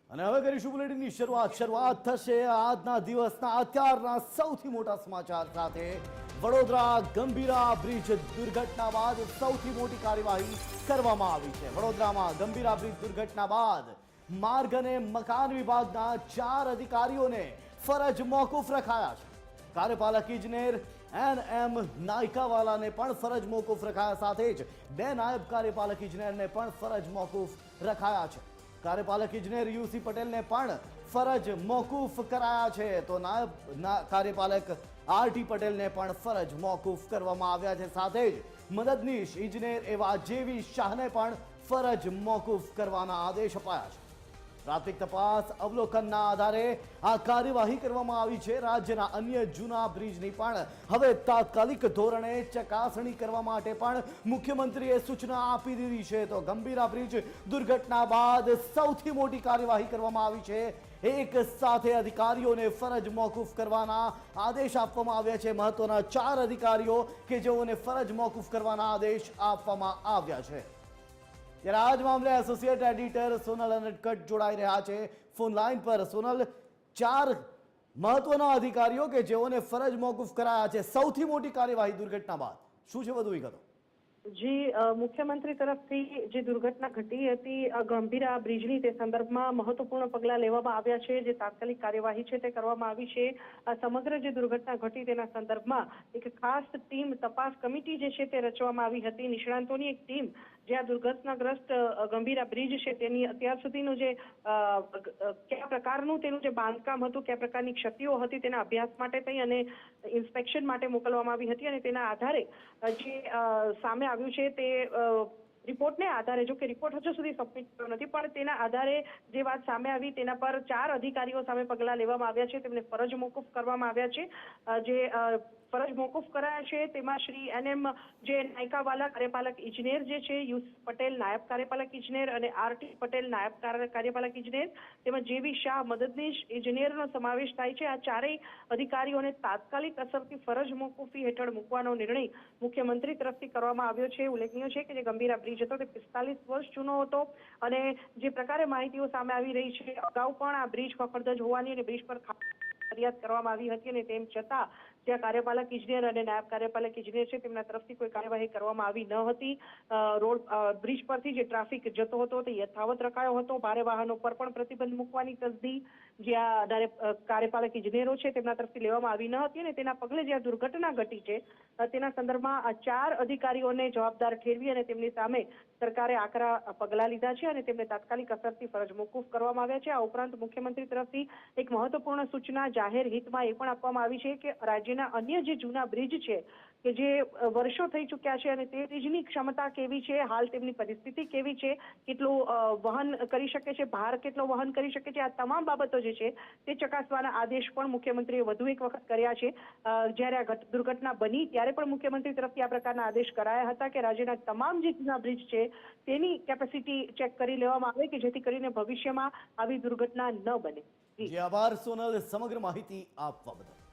અને હવે કરીશું બુલેટિનની શરૂઆત થશે આજના દિવસના અત્યારના સૌથી મોટા સમાચાર સાથે। વડોદરા ગંભીરા બ્રિજ દુર્ઘટના બાદ સૌથી મોટી કાર્યવાહી કરવામાં આવી છે। વડોદરામાં ગંભીરા બ્રિજ દુર્ઘટના બાદ માર્ગ અને મકાન વિભાગના 4 અધિકારીઓને ફરજ મોકૂફ રખાયા છે। કાર્યપાલક ઇજનેર NM નાયકાવાલાને પણ ફરજ મોકૂફ રખાયા, સાથે જ 2 નાયબ કાર્યપાલક ઇજનેરને પણ ફરજ મોકૂફ રખાયા છે। કાર્યપાલક ઇજનેર UC પટેલને પણ ફરજ મોકૂફ કરાયા છે, તો નાયબ કાર્યપાલક RT પટેલને પણ ફરજ મોકૂફ કરવામાં આવ્યા છે। સાથે જ મદદનીશ ઇજનેર એવા JV શાહને પણ ફરજ મોકૂફ કરવાના આદેશ અપાયા છે। પ્રાથમિક તપાસ અવલોકનના આધારે આ કાર્યવાહી કરવામાં આવી છે। રાજ્યના અન્ય જૂના બ્રિજની પણ હવે તાત્કાલિક ધોરણે ચકાસણી કરવા માટે પણ મુખ્યમંત્રીએ સૂચના આપી દીધી છે। તો ગંભીરા બ્રિજ દુર્ઘટના બાદ સૌથી મોટી કાર્યવાહી કરવામાં આવી છે। એક સાથે અધિકારીઓને ફરજ મોકૂફ કરવાના આદેશ આપવામાં આવ્યા છે। મહત્વના 4 અધિકારીઓ કે જેઓને ફરજ મોકૂફ કરવાના આદેશ આપવામાં આવ્યા છે। ત્યારે આજ મામલે એસોસિએટ એડિટર સોનલ અનટકટ જોડાઈ રહ્યા છે ફોન લાઈન પર। સોનલ, 4 મહત્વના અધિકારીઓ કે જેઓને ફરજ મોકૂફ કરાયા છે, સૌથી મોટી કાર્યવાહી દુર્ઘટના બાદ શું છે વધુ વિગતો? જી, મુખ્યમંત્રી તરફથી જે દુર્ઘટના ઘટી હતી ગંભીરા બ્રિજની, તે સંદર્ભમાં મહત્વપૂર્ણ પગલાં લેવામાં આવ્યા છે। જે તાત્કાલિક કાર્યવાહી છે તે કરવામાં આવી છે। સમગ્ર જે દુર્ઘટના ઘટી તેના સંદર્ભમાં એક ખાસ ટીમ, તપાસ કમિટી જે છે તે રચવામાં આવી હતી। નિષ્ણાંતોની એક ટીમ જે આ દુર્ઘટનાગ્રસ્ત ગંભીરા બ્રિજ છે તેની અત્યાર સુધીનું જે કયા પ્રકારનું તેનું જે બાંધકામ હતું, કયા પ્રકારની ક્ષતિઓ હતી, તેના અભ્યાસ માટે થઈ અને ઇન્સ્પેક્શન માટે મોકલવામાં આવી હતી। અને તેના આધારે જે સામે આવ્યું છે તે રિપોર્ટને આધારે, જો કે રિપોર્ટ હજુ સુધી સબમિટ થયો નથી, પણ તેના આધારે જે વાત સામે આવી તેના પર 4 અધિકારીઓ સામે પગલાં લેવામાં આવ્યા છે। તેમને ફરજ મોકૂફ કરવામાં આવ્યા છે। જે ફરજ મોકૂફ કરાયા છે તેમાં શ્રી NM જે નાયકાવાલા કાર્યપાલક ઇજનેર જે છે, UC પટેલ નાયબ કાર્યપાલક ઇજનેર અને RT પટેલ નાયબ કાર્યપાલક ઇજનેર, તેમજ JV શાહ મદદનીશ ઇજનેરનો સમાવેશ થાય છે। આ 4 અધિકારીઓને તાત્કાલિક અસરથી ફરજ મોકૂફી હેઠળ મૂકવાનો નિર્ણય મુખ્યમંત્રી તરફથી કરવામાં આવ્યો છે। ઉલ્લેખનીય છે કે જે ગંભીરા બ્રિજ હતો તે 45 વર્ષ જૂનો હતો અને જે પ્રકારે માહિતીઓ સામે આવી રહી છે, અગાઉ પણ આ બ્રિજ ખખડધજ હોવાની અને બ્રિજ પર ફરિયાદ કરવામાં આવી હતી અને તેમ છતાં જ્યાં કાર્યપાલક ઇજનેર અને નાયબ કાર્યપાલક ઇજનેર છે તેમના તરફથી કોઈ કાર્યવાહી કરવામાં આવી ન હતી। રોડ બ્રિજ પરથી જે ટ્રાફિક જતો હતો તે યથાવત રખાયો હતો। ભારે વાહનો પર પણ પ્રતિબંધ મૂકવાની તસદી જ્યાં કાર્યપાલક ઇજનેરો છે તેમના તરફથી લેવામાં આવી ન હતી અને તેના પગલે જ્યાં દુર્ઘટના ઘટી છે તેના સંદર્ભમાં આ 4 અધિકારીઓને જવાબદાર ઠેરવી અને તેમની સામે સરકારે આકરા પગલાં લીધા છે અને તેમને તાત્કાલિક અસરથી ફરજ મોકૂફ કરવામાં આવ્યા છે। આ ઉપરાંત મુખ્યમંત્રી તરફથી એક મહત્વપૂર્ણ સૂચના જાહેર હિતમાં એ પણ આપવામાં આવી છે કે રાજ્યના અન્ય જે જૂના બ્રિજ છે કે જે વર્ષો થઈ ચૂક્યા છે અને તે બ્રિજની ક્ષમતા કેવી છે, હાલ તેમની પરિસ્થિતિ કેવી છે, કેટલું વહન કરી શકે છે, ભાર કેટલો વહન કરી શકે છે, આ તમામ બાબતો જે છે તે ચકાસવાના આદેશ પણ મુખ્યમંત્રીએ વધુ એક વખત કર્યા છે। જ્યારે આ દુર્ઘટના બની ત્યારે પણ મુખ્યમંત્રી તરફથી આ પ્રકારના આદેશ કરાયા હતા કે રાજ્યના તમામ જે જૂના બ્રિજ છે તેની કેપેસિટી ચેક કરી લેવામાં આવે કે જેથી કરીને ભવિષ્યમાં આવી દુર્ઘટના ન બને। જી આભાર સોનલ, સમગ્ર માહિતી આપવા બદલ।